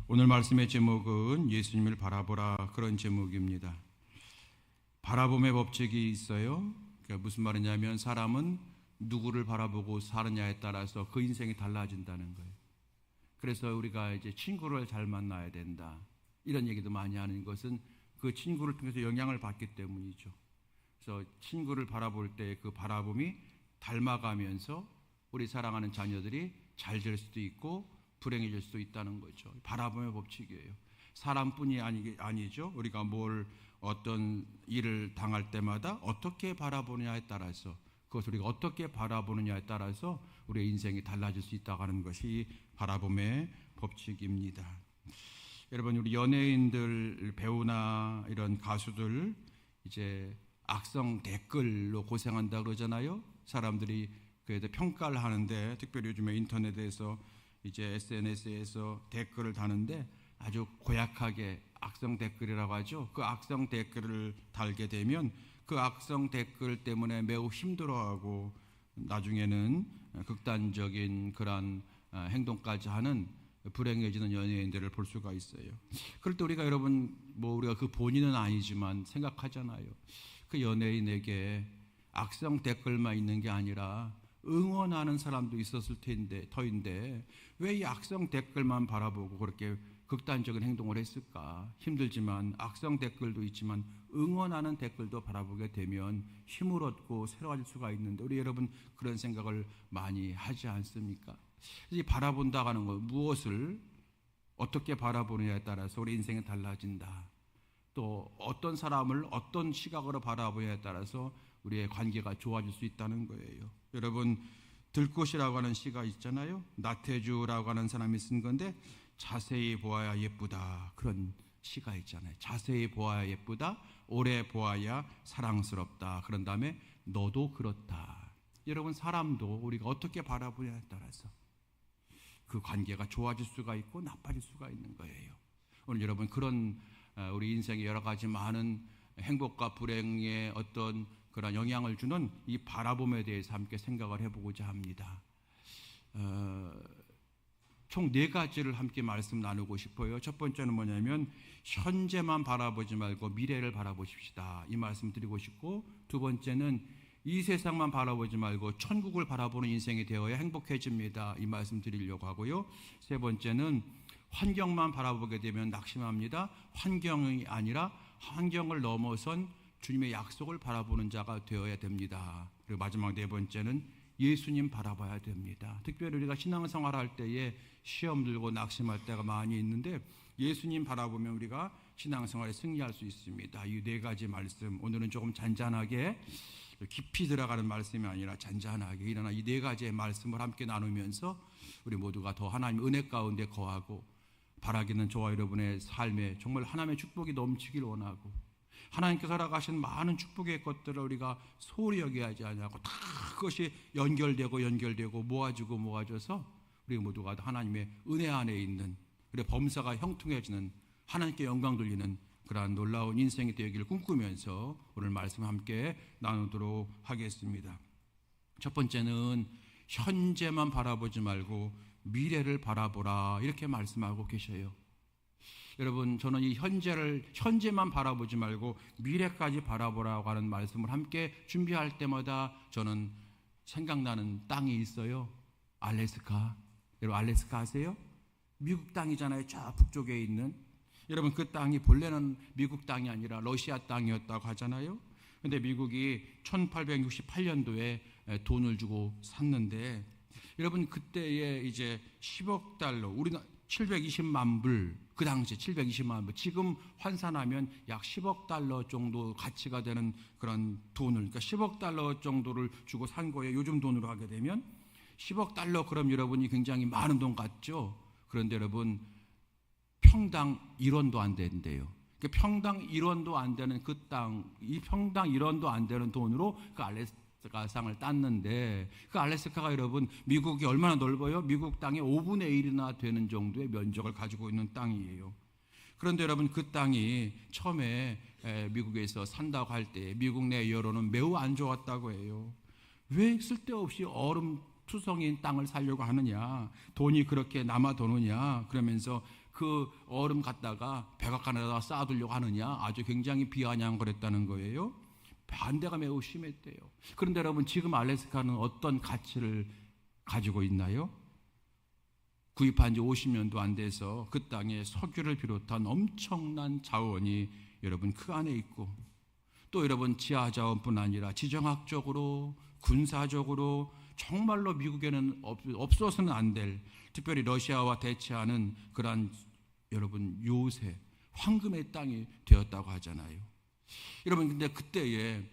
오늘 말씀의 제목은 예수님을 바라보라, 그런 제목입니다. 바라봄의 법칙이 있어요. 그러니까 무슨 말이냐면 사람은 누구를 바라보고 사느냐에 따라서 그 인생이 달라진다는 거예요. 그래서 우리가 이제 친구를 잘 만나야 된다, 이런 얘기도 많이 하는 것은 그 친구를 통해서 영향을 받기 때문이죠. 그래서 친구를 바라볼 때 그 바라봄이 닮아가면서 우리 사랑하는 자녀들이 잘 될 수도 있고 불행해질 수도 있다는 거죠. 바라봄의 법칙이에요. 사람뿐이 아니죠. 우리가 어떤 일을 당할 때마다 어떻게 바라보느냐에 따라서, 그것을 우리가 어떻게 바라보느냐에 따라서 우리의 인생이 달라질 수 있다고 하는 것이 바라봄의 법칙입니다. 여러분, 우리 연예인들, 배우나 이런 가수들 이제 악성 댓글로 고생한다 그러잖아요. 사람들이 그에 평가를 하는데, 특별히 요즘에 인터넷에서 이제 SNS에서 댓글을 다는데 아주 고약하게 악성 댓글이라고 하죠. 그 악성 댓글을 달게 되면 그 악성 댓글 때문에 매우 힘들어하고 나중에는 극단적인 그런 행동까지 하는 불행해지는 연예인들을 볼 수가 있어요. 그럴 때 우리가 우리가 그 본인은 아니지만 생각하잖아요. 그 연예인에게 악성 댓글만 있는 게 아니라 응원하는 사람도 있었을 터인데 왜 이 악성 댓글만 바라보고 그렇게 극단적인 행동을 했을까? 힘들지만 악성 댓글도 있지만 응원하는 댓글도 바라보게 되면 힘을 얻고 새로워질 수가 있는데, 우리 여러분 그런 생각을 많이 하지 않습니까? 이 바라본다고 하는 것, 무엇을 어떻게 바라보느냐에 따라서 우리 인생이 달라진다. 또 어떤 사람을 어떤 시각으로 바라보느냐에 따라서 우리의 관계가 좋아질 수 있다는 거예요. 여러분, 들꽃이라고 하는 시가 있잖아요. 나태주라고 하는 사람이 쓴 건데, 자세히 보아야 예쁘다, 그런 시가 있잖아요. 자세히 보아야 예쁘다, 오래 보아야 사랑스럽다, 그런 다음에 너도 그렇다. 여러분, 사람도 우리가 어떻게 바라보냐에 따라서 그 관계가 좋아질 수가 있고 나빠질 수가 있는 거예요. 오늘 여러분, 그런 우리 인생의 여러 가지 많은 행복과 불행의 어떤 그런 영향을 주는 이 바라봄에 대해서 함께 생각을 해보고자 합니다. 총 4가지를 함께 말씀 나누고 싶어요. 첫 번째는 뭐냐면 현재만 바라보지 말고 미래를 바라보십시다, 이 말씀 드리고 싶고, 두 번째는 이 세상만 바라보지 말고 천국을 바라보는 인생이 되어야 행복해집니다, 이 말씀 드리려고 하고요. 세 번째는 환경만 바라보게 되면 낙심합니다. 환경이 아니라 환경을 넘어선 주님의 약속을 바라보는 자가 되어야 됩니다. 그리고 마지막 4번째는 예수님 바라봐야 됩니다. 특별히 우리가 신앙생활 할 때에 시험 들고 낙심할 때가 많이 있는데 예수님 바라보면 우리가 신앙생활에 승리할 수 있습니다. 이 4가지 말씀, 오늘은 조금 잔잔하게 깊이 들어가는 말씀이 아니라 잔잔하게, 일어나 이 4가지의 말씀을 함께 나누면서 우리 모두가 더 하나님의 은혜 가운데 거하고 바라기는 저와 여러분의 삶에 정말 하나님의 축복이 넘치길 원하고, 하나님께서 허락하신 많은 축복의 것들을 우리가 소홀히 여기지 않냐고, 다 그것이 연결되고 모아져서 우리 모두가 하나님의 은혜 안에 있는, 그리고 범사가 형통해지는, 하나님께 영광 돌리는 그러한 놀라운 인생이 되기를 꿈꾸면서 오늘 말씀 함께 나누도록 하겠습니다. 첫 번째는 현재만 바라보지 말고 미래를 바라보라, 이렇게 말씀하고 계셔요. 여러분, 저는 이 현재만 바라보지 말고 미래까지 바라보라고 하는 말씀을 함께 준비할 때마다 저는 생각나는 땅이 있어요. 알래스카. 여러분, 알래스카 아세요? 미국 땅이잖아요. 저 북쪽에 있는. 여러분, 그 땅이 본래는 미국 땅이 아니라 러시아 땅이었다고 하잖아요. 그런데 미국이 1868년도에 돈을 주고 샀는데, 여러분, 그때에 이제 10억 달러, 우리나라 720만 불, 그 당시 720만 불, 지금 환산하면 약 10억 달러 정도 가치가 되는 그런 돈을, 그러니까 10억 달러 정도를 주고 산 거예요. 요즘 돈으로 하게 되면 10억 달러, 그럼 여러분이 굉장히 많은 돈 같죠. 그런데 여러분, 평당 1원도 안 된대요. 그러니까 평당 1원도 안 되는 그 땅, 이 평당 1원도 안 되는 돈으로 그 알래스카 상을 땄는데, 그 알래스카가 여러분 미국이 얼마나 넓어요? 미국 땅의 5분의 1이나 되는 정도의 면적을 가지고 있는 땅이에요. 그런데 여러분, 그 땅이 처음에 미국에서 산다고 할 때 미국 내 여론은 매우 안 좋았다고 해요. 왜 쓸데없이 얼음 투성인 땅을 사려고 하느냐, 돈이 그렇게 남아 도느냐, 그러면서 그 얼음 갖다가 백악관에다가 쌓아두려고 하느냐, 아주 굉장히 비아냥거렸다는 거예요. 반대가 매우 심했대요. 그런데 여러분, 지금 알래스카는 어떤 가치를 가지고 있나요? 구입한 지 50년도 안 돼서 그 땅에 석유를 비롯한 엄청난 자원이 여러분 그 안에 있고, 또 여러분 지하 자원뿐 아니라 지정학적으로, 군사적으로 정말로 미국에는 없어서는 안 될, 특별히 러시아와 대치하는 그러한 여러분 요새 황금의 땅이 되었다고 하잖아요. 여러분, 근데 그때에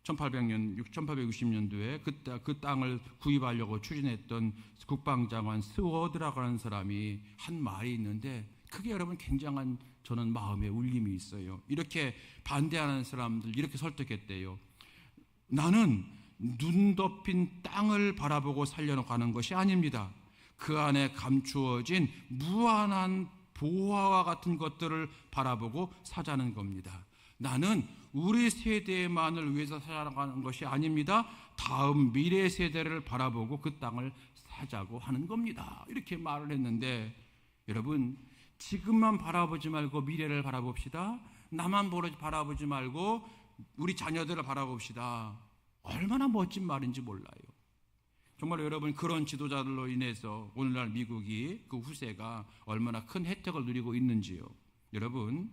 1860년도에 그 땅을 구입하려고 추진했던 국방장관 스워드라고 하는 사람이 한 말이 있는데, 그게 여러분 굉장한 저는 마음의 울림이 있어요. 이렇게 반대하는 사람들 이렇게 설득했대요. 나는 눈 덮인 땅을 바라보고 살려가는 것이 아닙니다. 그 안에 감추어진 무한한 보화와 같은 것들을 바라보고 사자는 겁니다. 나는 우리 세대만을 위해서 살아가는 것이 아닙니다. 다음 미래 세대를 바라보고 그 땅을 사자고 하는 겁니다. 이렇게 말을 했는데, 여러분, 지금만 바라보지 말고 미래를 바라봅시다. 나만 바라보지 말고 우리 자녀들을 바라봅시다. 얼마나 멋진 말인지 몰라요. 정말 여러분, 그런 지도자들로 인해서 오늘날 미국이 그 후세가 얼마나 큰 혜택을 누리고 있는지요. 여러분,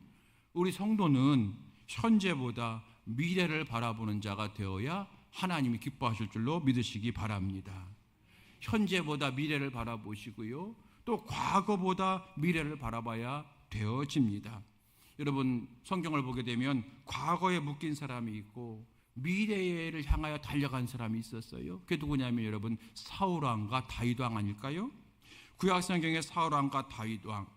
우리 성도는 현재보다 미래를 바라보는 자가 되어야 하나님이 기뻐하실 줄로 믿으시기 바랍니다. 현재보다 미래를 바라보시고요, 또 과거보다 미래를 바라봐야 되어집니다. 여러분, 성경을 보게 되면 과거에 묶인 사람이 있고 미래를 향하여 달려간 사람이 있었어요. 그게 누구냐면 여러분, 사울왕과 다윗왕 아닐까요? 구약 성경의 사울왕과 다윗왕,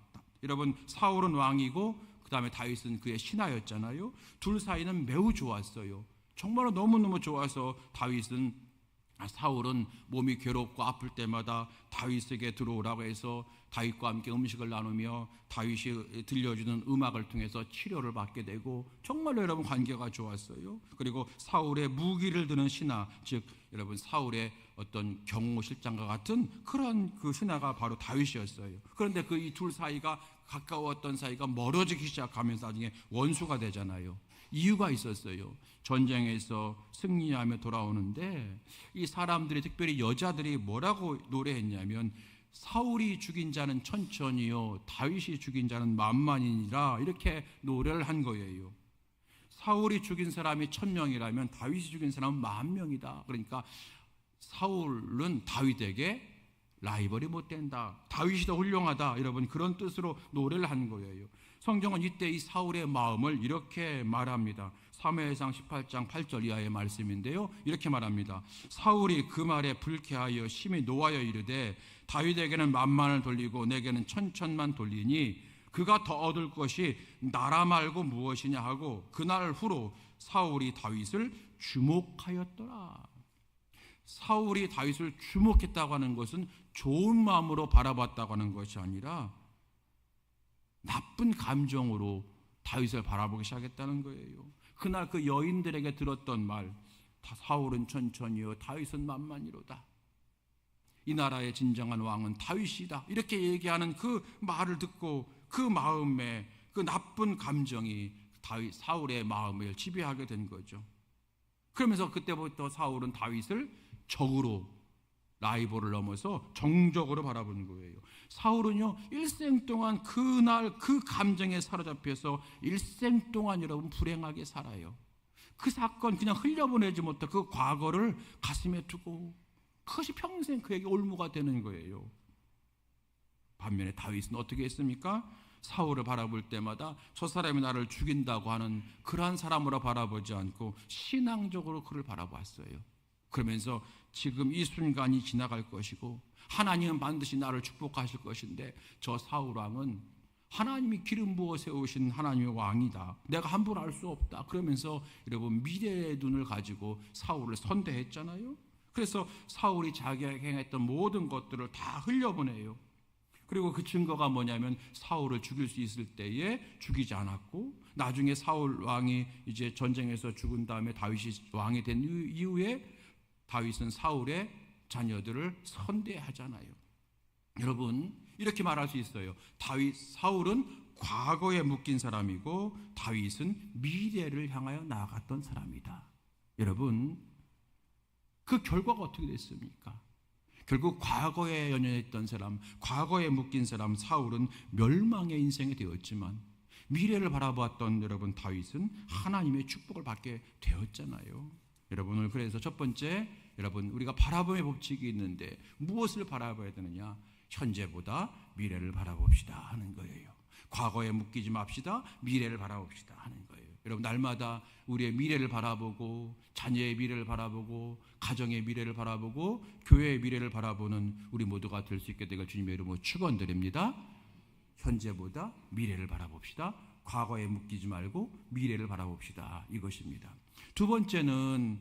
여러분, 사울은 왕이고 그 다음에 다윗은 그의 신하였잖아요. 둘 사이는 매우 좋았어요. 정말로 너무너무 좋아서 사울은 몸이 괴롭고 아플 때마다 다윗에게 들어오라고 해서 다윗과 함께 음식을 나누며 다윗이 들려주는 음악을 통해서 치료를 받게 되고, 정말로 여러분 관계가 좋았어요. 그리고 사울의 무기를 드는 신하, 즉 여러분 사울의 어떤 경호실장과 같은 그런 그 신하가 바로 다윗이었어요. 그런데 그 이 둘 사이가 가까웠던 사이가 멀어지기 시작하면서 나중에 원수가 되잖아요. 이유가 있었어요. 전쟁에서 승리하며 돌아오는데 이 사람들이, 특별히 여자들이 뭐라고 노래했냐면, 사울이 죽인 자는 천천히요, 다윗이 죽인 자는 만만이니라, 이렇게 노래를 한 거예요. 사울이 죽인 사람이 1000명이라면 다윗이 죽인 사람은 10,000명이다. 그러니까 사울은 다윗에게 라이벌이 못 된다, 다윗이 더 훌륭하다, 여러분 그런 뜻으로 노래를 한 거예요. 성경은 이때 이 사울의 마음을 이렇게 말합니다. 사무엘상 18장 8절 이하의 말씀인데요, 이렇게 말합니다. 사울이 그 말에 불쾌하여 심히 노하여 이르되, 다윗에게는 만만을 돌리고 내게는 천천만 돌리니 그가 더 얻을 것이 나라 말고 무엇이냐 하고, 그날 후로 사울이 다윗을 주목하였더라. 사울이 다윗을 주목했다고 하는 것은 좋은 마음으로 바라봤다고 하는 것이 아니라 나쁜 감정으로 다윗을 바라보기 시작했다는 거예요. 그날 그 여인들에게 들었던 말, 사울은 천천히요, 다윗은 만만이로다. 이 나라의 진정한 왕은 다윗이다, 이렇게 얘기하는 그 말을 듣고 그 마음에 그 나쁜 감정이 사울의 마음을 지배하게 된 거죠. 그러면서 그때부터 사울은 다윗을 적으로, 라이벌을 넘어서 정적으로 바라보는 거예요. 사울은요, 일생 동안 그날 그 감정에 사로잡혀서 일생 동안 여러분 불행하게 살아요. 그 사건 그냥 흘려보내지 못해 그 과거를 가슴에 두고 그것이 평생 그에게 올무가 되는 거예요. 반면에 다윗은 어떻게 했습니까? 사울을 바라볼 때마다 저 사람이 나를 죽인다고 하는 그러한 사람으로 바라보지 않고 신앙적으로 그를 바라봤어요. 그러면서 지금 이 순간이 지나갈 것이고 하나님은 반드시 나를 축복하실 것인데, 저 사울왕은 하나님이 기름 부어 세우신 하나님의 왕이다, 내가 함부로 할 수 없다, 그러면서 여러분 미래의 눈을 가지고 사울을 선대했잖아요. 그래서 사울이 자기가 행했던 모든 것들을 다 흘려보내요. 그리고 그 증거가 뭐냐면, 사울을 죽일 수 있을 때에 죽이지 않았고, 나중에 사울 왕이 이제 전쟁에서 죽은 다음에 다윗이 왕이 된 이후에 다윗은 사울의 자녀들을 선대하잖아요. 여러분, 이렇게 말할 수 있어요. 사울은 과거에 묶인 사람이고 다윗은 미래를 향하여 나아갔던 사람이다. 여러분, 그 결과가 어떻게 됐습니까? 결국 과거에 연연했던 사람, 과거에 묶인 사람 사울은 멸망의 인생이 되었지만 미래를 바라보았던 여러분 다윗은 하나님의 축복을 받게 되었잖아요. 여러분, 오늘 그래서 첫 번째, 여러분, 우리가 바라봄의 법칙이 있는데 무엇을 바라봐야 되느냐? 현재보다 미래를 바라봅시다 하는 거예요. 과거에 묶이지 맙시다. 미래를 바라봅시다 하는 거예요. 여러분, 날마다 우리의 미래를 바라보고 자녀의 미래를 바라보고 가정의 미래를 바라보고 교회의 미래를 바라보는 우리 모두가 될 수 있게 되길 주님의 이름으로 축원드립니다. 현재보다 미래를 바라봅시다. 과거에 묶이지 말고 미래를 바라봅시다. 이것입니다. 두 번째는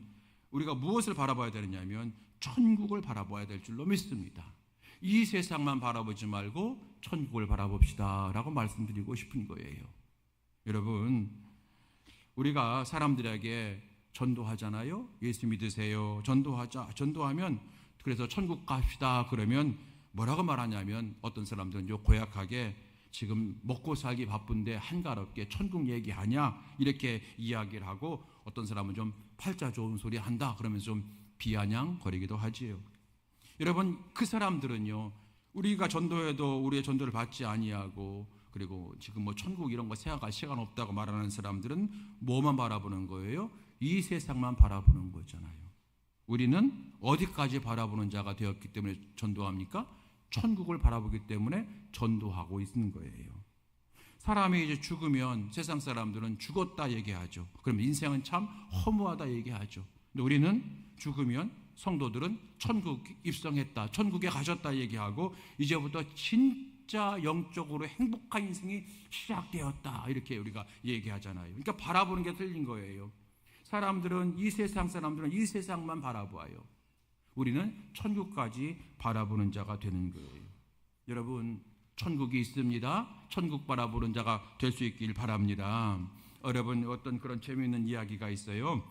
우리가 무엇을 바라봐야 되느냐면 천국을 바라봐야 될 줄로 믿습니다. 이 세상만 바라보지 말고 천국을 바라봅시다 라고 말씀드리고 싶은 거예요. 여러분, 우리가 사람들에게 전도하잖아요. 예수 믿으세요. 전도하면 그래서 천국 갑시다 그러면 뭐라고 말하냐면 어떤 사람들은 고약하게 지금 먹고 살기 바쁜데 한가롭게 천국 얘기하냐 이렇게 이야기를 하고, 어떤 사람은 좀 팔자 좋은 소리 한다 그러면서 좀 비아냥거리기도 하지요. 여러분, 그 사람들은요, 우리가 전도해도 우리의 전도를 받지 아니하고 그리고 지금 뭐 천국 이런 거 생각할 시간 없다고 말하는 사람들은 뭐만 바라보는 거예요? 이 세상만 바라보는 거잖아요. 우리는 어디까지 바라보는 자가 되었기 때문에 전도합니까? 천국을 바라보기 때문에 전도하고 있는 거예요. 사람이 이제 죽으면 세상 사람들은 죽었다 얘기하죠. 그럼 인생은 참 허무하다 얘기하죠. 근데 우리는 죽으면, 성도들은 천국 입성했다, 천국에 가셨다 얘기하고 이제부터 진짜 영적으로 행복한 인생이 시작되었다 이렇게 우리가 얘기하잖아요. 그러니까 바라보는 게 틀린 거예요. 이 세상 사람들은 이 세상만 바라보아요. 우리는 천국까지 바라보는 자가 되는 거예요. 여러분, 천국이 있습니다. 천국 바라보는 자가 될 수 있길 바랍니다. 여러분, 어떤 그런 재미있는 이야기가 있어요.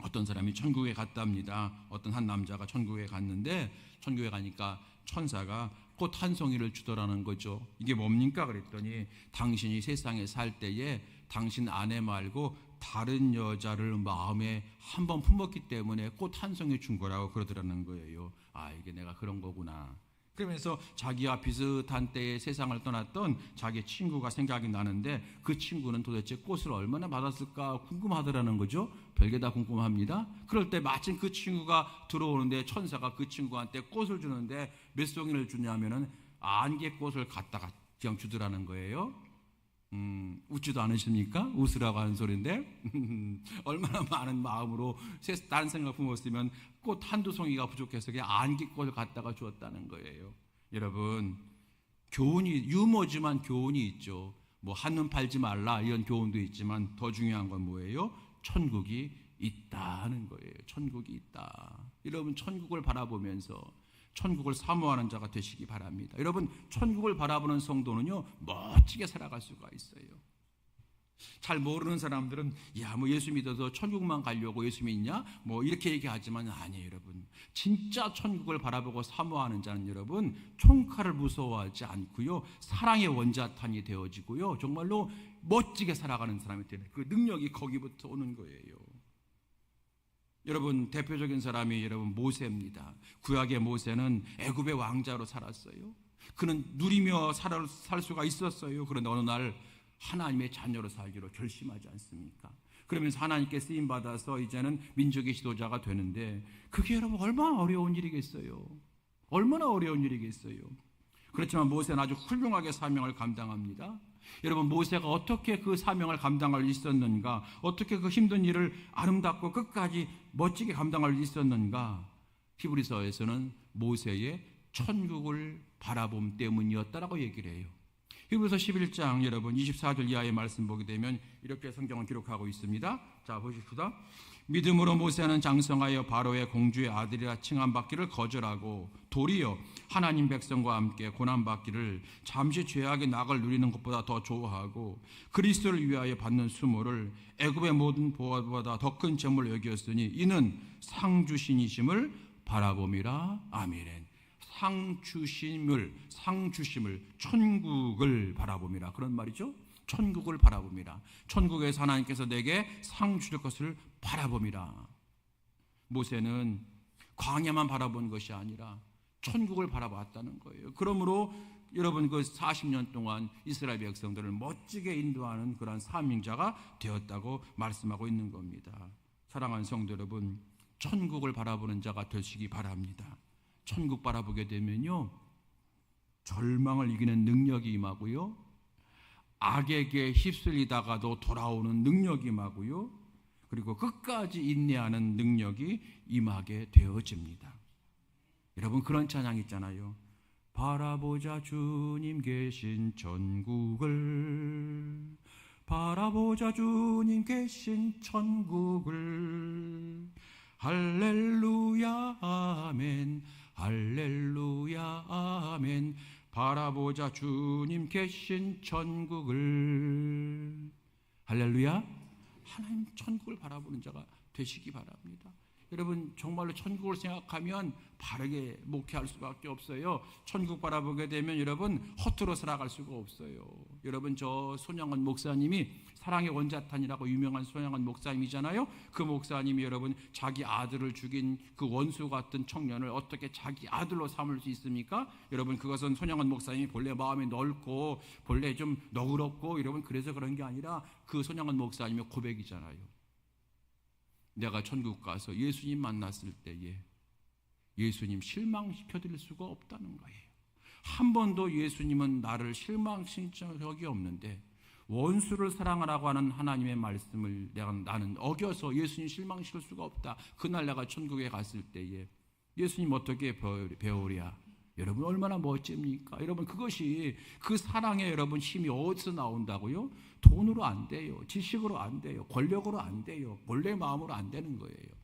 어떤 사람이 천국에 갔답니다. 어떤 한 남자가 천국에 갔는데 천국에 가니까 천사가 꽃 한 송이를 주더라는 거죠. 이게 뭡니까? 그랬더니 당신이 세상에 살 때에 당신 아내 말고 다른 여자를 마음에 한 번 품었기 때문에 꽃 한 송이 준 거라고 그러더라는 거예요. 아, 이게 내가 그런 거구나. 그러면서 자기와 비슷한 때에 세상을 떠났던 자기 친구가 생각이 나는데 그 친구는 도대체 꽃을 얼마나 받았을까 궁금하더라는 거죠. 별게 다 궁금합니다. 그럴 때 마침 그 친구가 들어오는데 천사가 그 친구한테 꽃을 주는데 몇 송이를 주냐면은 안개꽃을 갖다가 그냥 주더라는 거예요. 웃지도 않으십니까? 웃으라고 하는 소리인데 얼마나 많은 마음으로 다른 생각 품었으면 꽃 한두 송이가 부족해서 그냥 안개꽃을 갖다가 주었다는 거예요. 여러분, 유머지만 교훈이 있죠. 뭐 한눈 팔지 말라 이런 교훈도 있지만 더 중요한 건 뭐예요? 천국이 있다는 거예요. 천국이 있다. 여러분, 천국을 바라보면서 천국을 사모하는 자가 되시기 바랍니다. 여러분, 천국을 바라보는 성도는요, 멋지게 살아갈 수가 있어요. 잘 모르는 사람들은 뭐 예수 믿어서 천국만 가려고 예수 믿냐? 뭐 이렇게 얘기하지만 아니에요. 여러분, 진짜 천국을 바라보고 사모하는 자는 여러분 총칼을 무서워하지 않고요, 사랑의 원자탄이 되어지고요, 정말로 멋지게 살아가는 사람이 되는 그 능력이 거기부터 오는 거예요. 여러분, 대표적인 사람이 여러분 모세입니다. 구약의 모세는 애굽의 왕자로 살았어요. 그는 누리며 살 수가 있었어요. 그런데 어느 날 하나님의 자녀로 살기로 결심하지 않습니까? 그러면서 하나님께 쓰임 받아서 이제는 민족의 지도자가 되는데 그게 여러분 얼마나 어려운 일이겠어요. 얼마나 어려운 일이겠어요. 그렇지만 모세는 아주 훌륭하게 사명을 감당합니다. 여러분, 모세가 어떻게 그 사명을 감당할 수 있었는가, 어떻게 그 힘든 일을 아름답고 끝까지 멋지게 감당할 수 있었는가? 히브리서에서는 모세의 천국을 바라봄 때문이었다라고 얘기를 해요. 히브리서 11장 여러분 24절 이하의 말씀 보게 되면 이렇게 성경은 기록하고 있습니다. 자, 보십시다. 믿음으로 모세는 장성하여 바로의 공주의 아들이라 칭함받기를 거절하고 도리어 하나님 백성과 함께 고난받기를 잠시 죄악의 낙을 누리는 것보다 더 좋아하고 그리스도를 위하여 받는 수모를 애굽의 모든 보화보다 더 큰 재물로 여겼으니 이는 상 주신이심을 바라봄이라. 아멘. 상주심을 천국을 바라봅니다. 그런 말이죠. 천국을 바라봅니다. 천국에서 하나님께서 내게 상 주실 것을 바라봅니다. 모세는 광야만 바라본 것이 아니라 천국을 바라봤다는 거예요. 그러므로 여러분 그 40년 동안 이스라엘 백성들을 멋지게 인도하는 그러한 사명자가 되었다고 말씀하고 있는 겁니다. 사랑하는 성도 여러분, 천국을 바라보는 자가 되시기 바랍니다. 천국 바라보게 되면요, 절망을 이기는 능력이 임하고요, 악에게 휩쓸리다가도 돌아오는 능력이 임하고요, 그리고 끝까지 인내하는 능력이 임하게 되어집니다. 여러분 그런 찬양 있잖아요. 바라보자 주님 계신 천국을, 바라보자 주님 계신 천국을, 할렐루야 아멘, 할렐루야 아멘, 바라보자 주님 계신 천국을. 할렐루야. 하나님 천국을 바라보는 자가 되시기 바랍니다. 여러분 정말로 천국을 생각하면 바르게 목회할 수밖에 없어요. 천국 바라보게 되면 여러분 허투루 살아갈 수가 없어요. 여러분 저 손양원 목사님이 사랑의 원자탄이라고 유명한 손양원 목사님이잖아요. 그 목사님이 여러분 자기 아들을 죽인 그 원수 같은 청년을 어떻게 자기 아들로 삼을 수 있습니까? 여러분 그것은 손양원 목사님이 본래 마음이 넓고 본래 좀 너그럽고 여러분 그래서 그런 게 아니라 그 손양원 목사님의 고백이잖아요. 내가 천국 가서 예수님 만났을 때에 예수님 실망시켜드릴 수가 없다는 거예요. 한 번도 예수님은 나를 실망시킨 적이 없는데 원수를 사랑하라고 하는 하나님의 말씀을 나는 어겨서 예수님 실망시킬 수가 없다. 그날 내가 천국에 갔을 때에 예수님 어떻게 배우랴? 여러분 얼마나 멋집니까? 여러분 그것이 그 사랑의 여러분 힘이 어디서 나온다고요? 돈으로 안 돼요. 지식으로 안 돼요. 권력으로 안 돼요. 본래 마음으로 안 되는 거예요.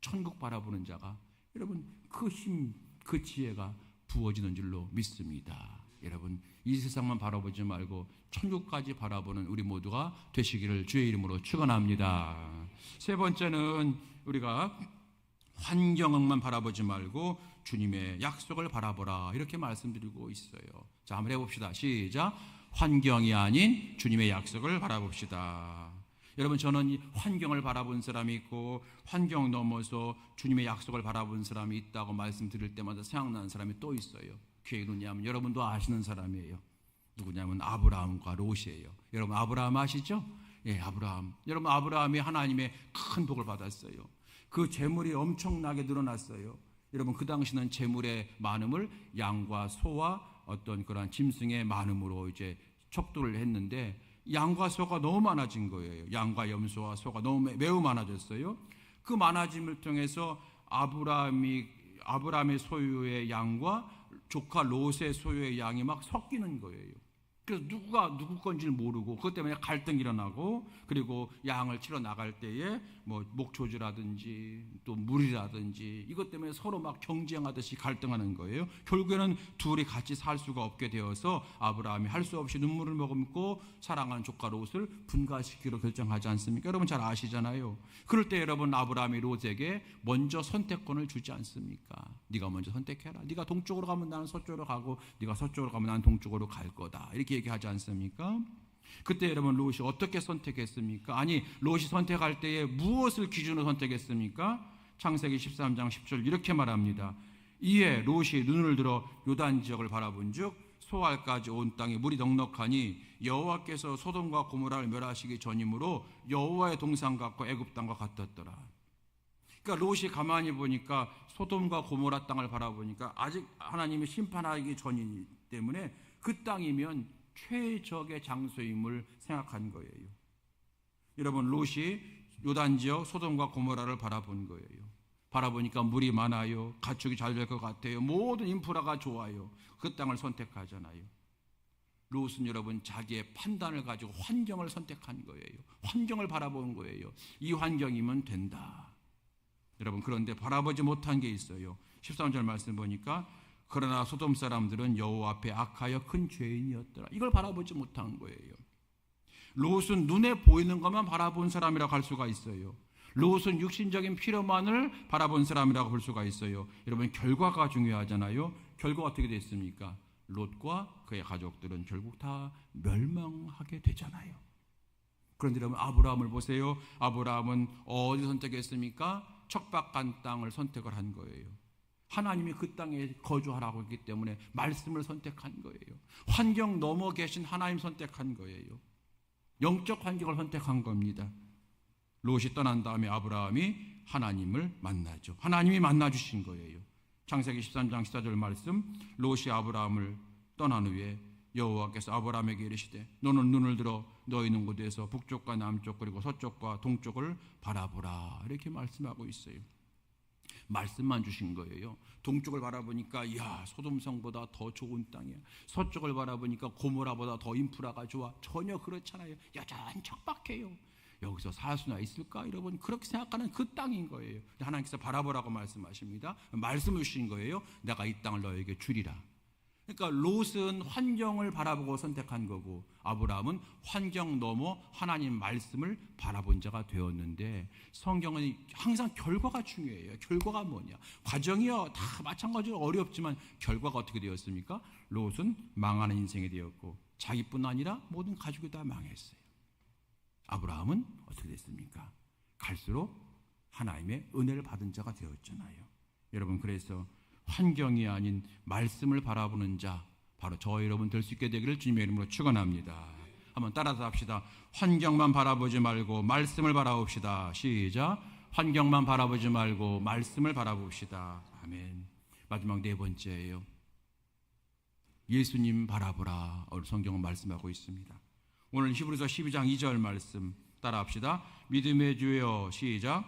천국 바라보는 자가 여러분 그 힘, 그 지혜가 부어지는 줄로 믿습니다. 여러분 이 세상만 바라보지 말고 천국까지 바라보는 우리 모두가 되시기를 주의 이름으로 축원합니다. 세 번째는 우리가 환경만 바라보지 말고 주님의 약속을 바라보라 이렇게 말씀드리고 있어요. 자 한번 해봅시다. 시작. 환경이 아닌 주님의 약속을 바라봅시다. 여러분 저는 이 환경을 바라본 사람이 있고 환경 넘어서 주님의 약속을 바라본 사람이 있다고 말씀드릴 때마다 생각나는 사람이 또 있어요. 그게 누구냐면 여러분도 아시는 사람이에요. 누구냐면 아브라함과 롯이에요. 여러분 아브라함 아시죠? 예, 아브라함. 여러분 아브라함이 하나님의 큰 복을 받았어요. 그 재물이 엄청나게 늘어났어요. 여러분 그 당시는 재물의 많음을 양과 소와 어떤 그런 짐승의 많음으로 이제 척도를 했는데 양과 소가 너무 많아진 거예요. 양과 염소와 소가 너무 매우 많아졌어요. 그 많아짐을 통해서 아브라함의 소유의 양과 조카 롯의 소유의 양이 막 섞이는 거예요. 그래서 누가 누구 건지를 모르고 그것 때문에 갈등이 일어나고 그리고 양을 치러 나갈 때에 뭐 목초지라든지 또 물이라든지 이것 때문에 서로 막 경쟁하듯이 갈등하는 거예요. 결국에는 둘이 같이 살 수가 없게 되어서 아브라함이 할 수 없이 눈물을 머금고 사랑하는 조카 롯을 분가시키기로 결정하지 않습니까? 여러분 잘 아시잖아요. 그럴 때 여러분 아브라함이 롯에게 먼저 선택권을 주지 않습니까? 네가 먼저 선택해라. 네가 동쪽으로 가면 나는 서쪽으로 가고 네가 서쪽으로 가면 나는 동쪽으로 갈 거다. 이렇게 얘기하지 않습니까? 그때 여러분 롯이 어떻게 선택했습니까? 아니 롯이 선택할 때에 무엇을 기준으로 선택했습니까? 창세기 13장 10절 이렇게 말합니다. 이에 롯이 눈을 들어 요단 지역을 바라본즉 소알까지 온 땅에 물이 넉넉하니 여호와께서 소돔과 고모라를 멸하시기 전이므로 여호와의 동산 같고 애굽 땅과 같았더라. 그러니까 롯이 가만히 보니까 소돔과 고모라 땅을 바라보니까 아직 하나님이 심판하기 전이기 때문에 그 땅이면 최적의 장소임을 생각한 거예요. 여러분 롯이 요단 지역 소돔과 고모라를 바라본 거예요. 바라보니까 물이 많아요. 가축이 잘 될 것 같아요. 모든 인프라가 좋아요. 그 땅을 선택하잖아요. 롯은 여러분 자기의 판단을 가지고 환경을 선택한 거예요. 환경을 바라본 거예요. 이 환경이면 된다. 여러분 그런데 바라보지 못한 게 있어요. 13절 말씀 보니까 그러나 소돔 사람들은 여호와 앞에 악하여 큰 죄인이었더라. 이걸 바라보지 못한 거예요. 롯은 눈에 보이는 것만 바라본 사람이라고 할 수가 있어요. 롯은 육신적인 필요만을 바라본 사람이라고 볼 수가 있어요. 여러분 결과가 중요하잖아요. 결과가 어떻게 됐습니까? 롯과 그의 가족들은 결국 다 멸망하게 되잖아요. 그런데 여러분, 아브라함을 보세요. 아브라함은 어디 선택했습니까? 척박한 땅을 선택을 한 거예요. 하나님이 그 땅에 거주하라고 했기 때문에 말씀을 선택한 거예요. 환경 넘어 계신 하나님 선택한 거예요. 영적 환경을 선택한 겁니다. 롯이 떠난 다음에 아브라함이 하나님을 만나죠. 하나님이 만나주신 거예요. 창세기 13장 14절 말씀, 롯이 아브라함을 떠난 후에 여호와께서 아브라함에게 이르시되 너는 눈을 들어 너희 있는 곳에서 북쪽과 남쪽 그리고 서쪽과 동쪽을 바라보라, 이렇게 말씀하고 있어요. 말씀만 주신 거예요. 동쪽을 바라보니까 이야, 소돔성보다 더 좋은 땅이야. 서쪽을 바라보니까 고모라보다 더 인프라가 좋아. 전혀 그렇잖아요. 여전히 척박해요. 여기서 살 수나 있을까? 여러분, 그렇게 생각하는 그 땅인 거예요. 하나님께서 바라보라고 말씀하십니다. 말씀을 주신 거예요. 내가 이 땅을 너에게 주리라. 그러니까 롯은 환경을 바라보고 선택한 거고, 아브라함은 환경 넘어 하나님 말씀을 바라본 자가 되었는데, 성경은 항상 결과가 중요해요. 결과가 뭐냐? 과정이요, 다 마찬가지로 어렵지만 결과가 어떻게 되었습니까? 롯은 망하는 인생이 되었고 자기뿐 아니라 모든 가족이 다 망했어요. 아브라함은 어떻게 됐습니까? 갈수록 하나님의 은혜를 받은 자가 되었잖아요. 여러분, 그래서 환경이 아닌 말씀을 바라보는 자, 바로 저와 여러분 될 수 있게 되기를 주님의 이름으로 축원합니다. 한번 따라서 합시다. 환경만 바라보지 말고 말씀을 바라봅시다. 시작. 환경만 바라보지 말고 말씀을 바라봅시다. 아멘. 마지막 네 번째예요. 예수님 바라보라. 오늘 성경은 말씀하고 있습니다. 오늘 히브리서 12장 2절 말씀 따라합시다. 믿음의 주여, 시작.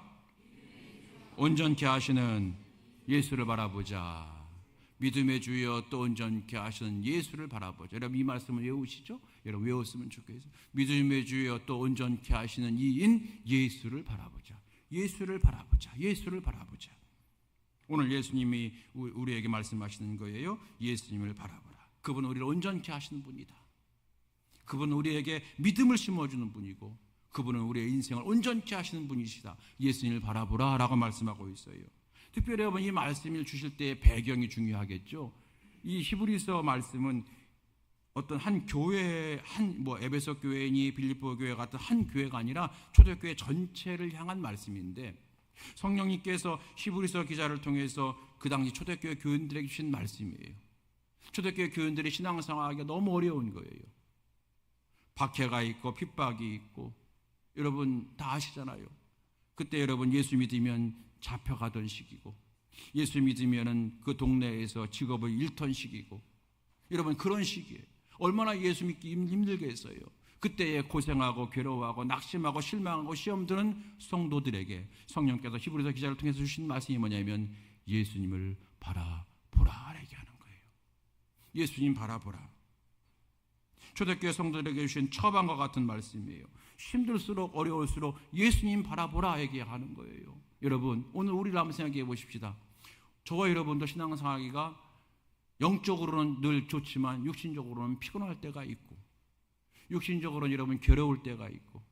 온전케 하시는 예수를 바라보자. 믿음의 주여, 또 온전케 하시는 예수를 바라보자. 여러분, 이 말씀을 외우시죠? 여러분, 외웠으면 좋겠어요. 믿음의 주여, 또 온전케 하시는 이인 예수를 바라보자. 예수를 바라보자. 예수를 바라보자. 오늘 예수님이 우리에게 말씀하시는 거예요. 예수님을 바라보라. 그분은 우리를 온전케 하시는 분이다. 그분은 우리에게 믿음을 심어주는 분이고, 그분은 우리의 인생을 온전케 하시는 분이시다. 예수님을 바라보라 라고 말씀하고 있어요. 특별히 여러분, 이 말씀을 주실 때의 배경이 중요하겠죠. 이 히브리서 말씀은 어떤 한 교회, 에베소 교회니 빌립보 교회 같은 한 교회가 아니라 초대교회 전체를 향한 말씀인데, 성령님께서 히브리서 기자를 통해서 그 당시 초대교회 교인들에게 주신 말씀이에요. 초대교회 교인들이 신앙생활하기가 너무 어려운 거예요. 박해가 있고 핍박이 있고, 여러분 다 아시잖아요. 그때 여러분 예수 믿으면 잡혀가던 시기고, 예수 믿으면 그 동네에서 직업을 잃던 시기고, 여러분 그런 시기에 얼마나 예수 믿기 힘들겠어요. 그때에 고생하고 괴로워하고 낙심하고 실망하고 시험 드는 성도들에게 성령께서 히브리서 기자를 통해서 주신 말씀이 뭐냐면 예수님을 바라보라 얘기하는 거예요. 예수님 바라보라. 초대교회 성도들에게 주신 처방과 같은 말씀이에요. 힘들수록 어려울수록 예수님 바라보라 얘기하는 거예요. 여러분, 오늘 우리를 한번 생각해 보십시다. 저와 여러분도 신앙생활하기가 영적으로는 늘 좋지만 육신적으로는 피곤할 때가 있고, 육신적으로는 여러분 괴로울 때가 있고,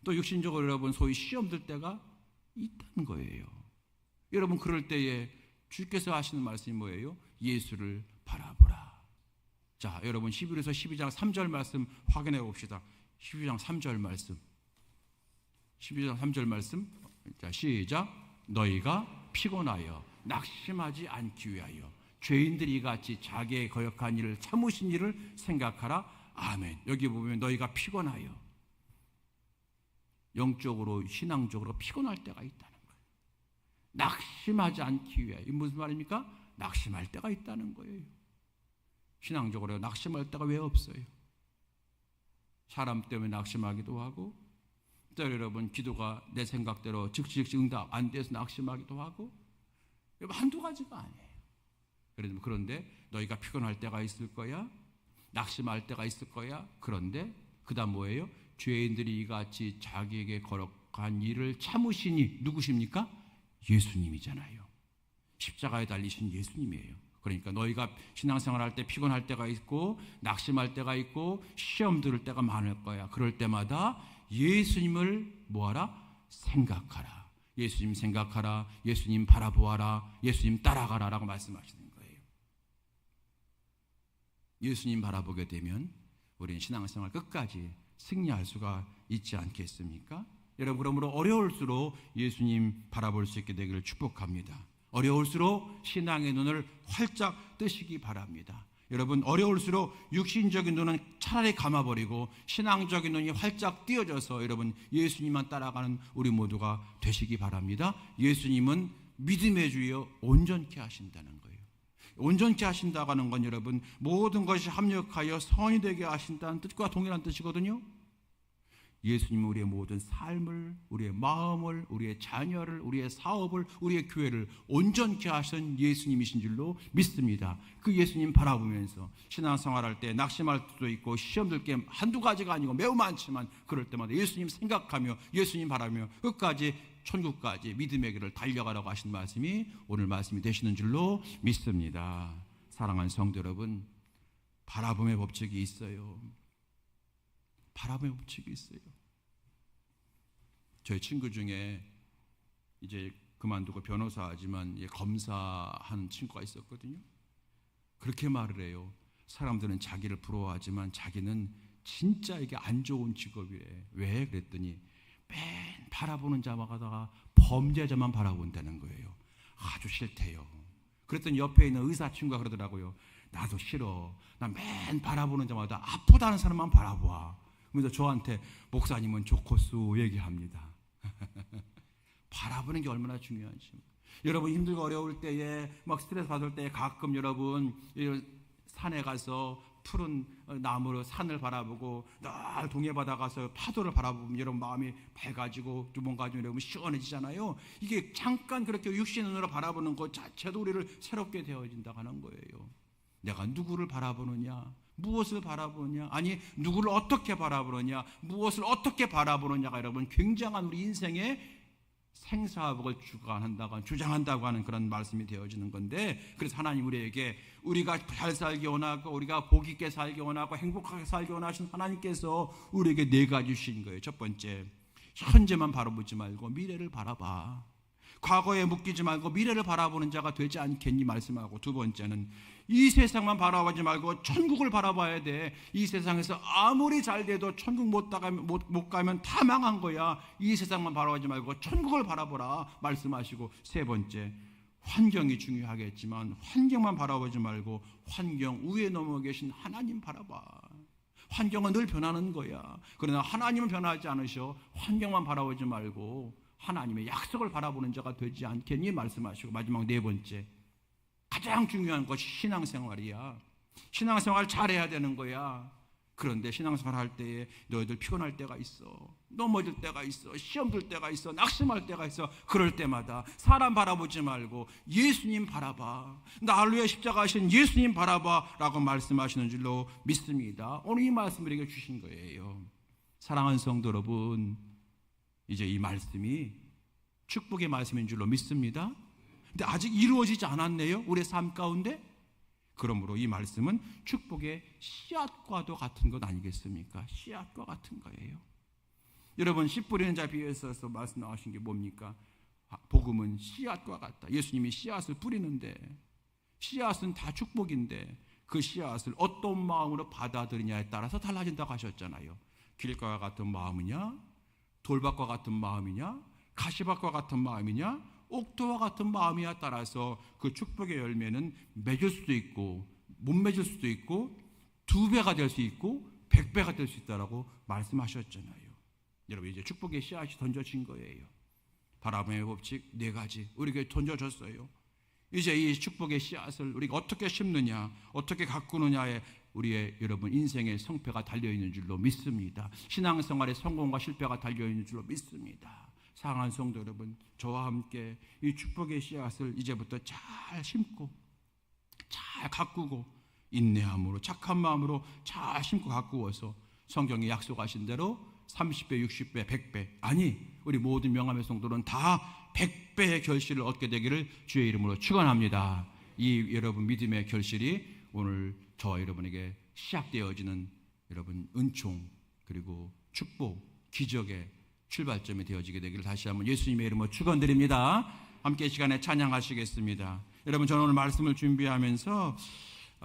또 육신적으로 여러분 소위 시험 들 때가 있다는 거예요. 여러분, 그럴 때에 주께서 하시는 말씀이 뭐예요? 예수를 바라보라. 자, 여러분 히브리서 12장 3절 말씀 확인해 봅시다. 12장 3절 말씀. 12장 3절 말씀. 자, 시작. 너희가 피곤하여 낙심하지 않기 위하여 죄인들이 같이 자기의 거역한 일을 참으신 일을 생각하라. 아멘. 여기 보면 너희가 피곤하여, 영적으로 신앙적으로 피곤할 때가 있다는 거예요. 낙심하지 않기 위하여. 이게 무슨 말입니까? 낙심할 때가 있다는 거예요. 신앙적으로 낙심할 때가 왜 없어요? 사람 때문에 낙심하기도 하고, 또 여러분 기도가 내 생각대로 즉시 응답 안 돼서 낙심하기도 하고, 여러분 한두 가지가 아니에요. 그런데 너희가 피곤할 때가 있을 거야, 낙심할 때가 있을 거야. 그런데 그 다음 뭐예요? 죄인들이 이같이 자기에게 거룩한 일을 참으시니, 누구십니까? 예수님이잖아요. 십자가에 달리신 예수님이에요. 그러니까 너희가 신앙생활할 때 피곤할 때가 있고 낙심할 때가 있고 시험 들을 때가 많을 거야. 그럴 때마다 예수님을 뭐하라? 생각하라. 예수님 생각하라. 예수님 바라보아라. 예수님 따라가라 라고 말씀하시는 거예요. 예수님 바라보게 되면 우리는 신앙생활 끝까지 승리할 수가 있지 않겠습니까? 여러분, 그러므로 어려울수록 예수님 바라볼 수 있게 되기를 축복합니다. 어려울수록 신앙의 눈을 활짝 뜨시기 바랍니다. 여러분, 어려울수록 육신적인 눈은 차라리 감아버리고 신앙적인 눈이 활짝 띄어져서 여러분 예수님만 따라가는 우리 모두가 되시기 바랍니다. 예수님은 믿음의 주여 온전케 하신다는 거예요. 온전케 하신다고 하는 건 여러분 모든 것이 합력하여 선이 되게 하신다는 뜻과 동일한 뜻이거든요. 예수님은 우리의 모든 삶을, 우리의 마음을, 우리의 자녀를, 우리의 사업을, 우리의 교회를 온전케 하신 예수님이신 줄로 믿습니다. 그 예수님 바라보면서 신앙생활할 때 낙심할 수도 있고 시험 들 게 한두 가지가 아니고 매우 많지만 그럴 때마다 예수님 생각하며 예수님 바라며 끝까지 천국까지 믿음의 길을 달려가라고 하신 말씀이 오늘 말씀이 되시는 줄로 믿습니다. 사랑하는 성도 여러분, 바라봄의 법칙이 있어요. 바라봄의 법칙이 있어요. 저희 친구 중에 이제 그만두고 변호사지만 검사한 친구가 있었거든요. 그렇게 말을 해요. 사람들은 자기를 부러워하지만 자기는 진짜 이게 안 좋은 직업이래. 왜? 그랬더니 맨 바라보는 자마다가 범죄자만 바라본다는 거예요. 아주 싫대요. 그랬더니 옆에 있는 의사 친구가 그러더라고요. 나도 싫어. 나 맨 바라보는 자마다 아프다는 사람만 바라봐. 그래서 저한테 목사님은 좋고수 얘기합니다. 바라보는 게 얼마나 중요한지. 여러분 힘들고 어려울 때에 막 스트레스 받을 때 가끔 여러분 산에 가서 푸른 나무로 산을 바라보고 늘 동해바다 가서 파도를 바라보면 여러분 마음이 밝아지고 뭔가 좀 여러분 시원해지잖아요. 이게 잠깐 그렇게 육신의 눈으로 바라보는 것 자체도 우리를 새롭게 되어진다고 하는 거예요. 내가 누구를 바라보느냐, 무엇을 바라보느냐, 아니 누구를 어떻게 바라보느냐, 무엇을 어떻게 바라보느냐가 여러분 굉장한 우리 인생의 생사복을 주장한다고 하는 그런 말씀이 되어지는 건데, 그래서 하나님 우리에게 우리가 잘 살기 원하고 우리가 복 있게 살기 원하고 행복하게 살기 원하신 하나님께서 우리에게 네 가지 주신 거예요. 첫 번째, 현재만 바라보지 말고 미래를 바라봐. 과거에 묶이지 말고 미래를 바라보는 자가 되지 않겠니 말씀하고, 두 번째는 이 세상만 바라보지 말고 천국을 바라봐야 돼. 이 세상에서 아무리 잘 돼도 천국 못 가면 다 망한 거야. 이 세상만 바라보지 말고 천국을 바라보라 말씀하시고, 세 번째, 환경이 중요하겠지만 환경만 바라보지 말고 환경 위에 넘어 계신 하나님 바라봐. 환경은 늘 변하는 거야. 그러나 하나님은 변하지 않으셔. 환경만 바라보지 말고 하나님의 약속을 바라보는 자가 되지 않겠니 말씀하시고, 마지막 네 번째, 가장 중요한 것이 신앙생활이야. 신앙생활 잘해야 되는 거야. 그런데 신앙생활 할 때에 너희들 피곤할 때가 있어, 넘어질 때가 있어, 시험 들 때가 있어, 낙심할 때가 있어. 그럴 때마다 사람 바라보지 말고 예수님 바라봐. 나를 위해 십자가 하신 예수님 바라봐 라고 말씀하시는 줄로 믿습니다. 오늘 이 말씀을 우리에게 주신 거예요. 사랑하는 성도 여러분, 이제 이 말씀이 축복의 말씀인 줄로 믿습니다. 근데 아직 이루어지지 않았네요, 우리의 삶 가운데. 그러므로 이 말씀은 축복의 씨앗과도 같은 것 아니겠습니까? 씨앗과 같은 거예요. 여러분, 씨 뿌리는 자 비유에서 말씀 나오신 게 뭡니까? 복음은 씨앗과 같다. 예수님이 씨앗을 뿌리는데, 씨앗은 다 축복인데 그 씨앗을 어떤 마음으로 받아들이냐에 따라서 달라진다고 하셨잖아요. 길가와 같은 마음이냐, 돌밭과 같은 마음이냐, 가시밭과 같은 마음이냐, 옥토와 같은 마음이야 따라서 그 축복의 열매는 맺을 수도 있고 못 맺을 수도 있고 2배가 될 수 있고 100배가 될 수 있다라고 말씀하셨잖아요. 여러분, 이제 축복의 씨앗이 던져진 거예요. 바라봄의 법칙 4가지 우리에게 던져졌어요. 이제 이 축복의 씨앗을 우리가 어떻게 심느냐, 어떻게 가꾸느냐에 우리의 여러분 인생의 성패가 달려있는 줄로 믿습니다. 신앙생활의 성공과 실패가 달려있는 줄로 믿습니다. 사랑하는 성도 여러분, 저와 함께 이 축복의 씨앗을 이제부터 잘 심고 잘 가꾸고 인내함으로 착한 마음으로 잘 심고 가꾸어서 성경이 약속하신 대로 30배, 60배, 100배, 아니 우리 모든 명함의 성도는 다 100배의 결실을 얻게 되기를 주의 이름으로 축원합니다. 이 여러분 믿음의 결실이 오늘 저와 여러분에게 시작되어지는 여러분 은총 그리고 축복, 기적의 출발점이 되어지게 되기를 다시 한번 예수님의 이름으로 축원드립니다. 함께 이 시간에 찬양하시겠습니다. 여러분, 저는 오늘 말씀을 준비하면서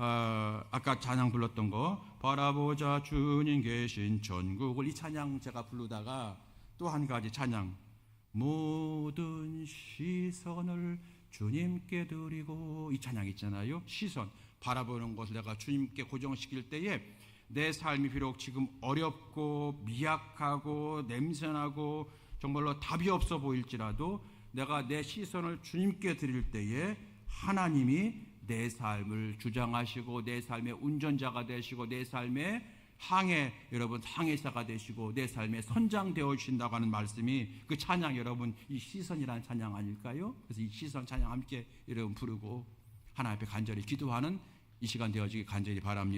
아까 찬양 불렀던 거 바라보자 주님 계신 전국을, 이 찬양 제가 부르다가 또 한 가지 찬양, 모든 시선을 주님께 드리고, 이 찬양 있잖아요. 시선, 바라보는 것을 내가 주님께 고정시킬 때에 내 삶이 비록 지금 어렵고 미약하고 냄새나고 정말로 답이 없어 보일지라도 내가 내 시선을 주님께 드릴 때에 하나님이 내 삶을 주장하시고 내 삶의 운전자가 되시고 내 삶의 여러분 항해사가 되시고 내 삶의 선장 되어 주신다고 하는 말씀이, 그 찬양, 여러분 이 시선이라는 찬양 아닐까요? 그래서 이 시선 찬양 함께 여러분 부르고 하나님 앞에 간절히 기도하는 이 시간 되어지기 간절히 바랍니다.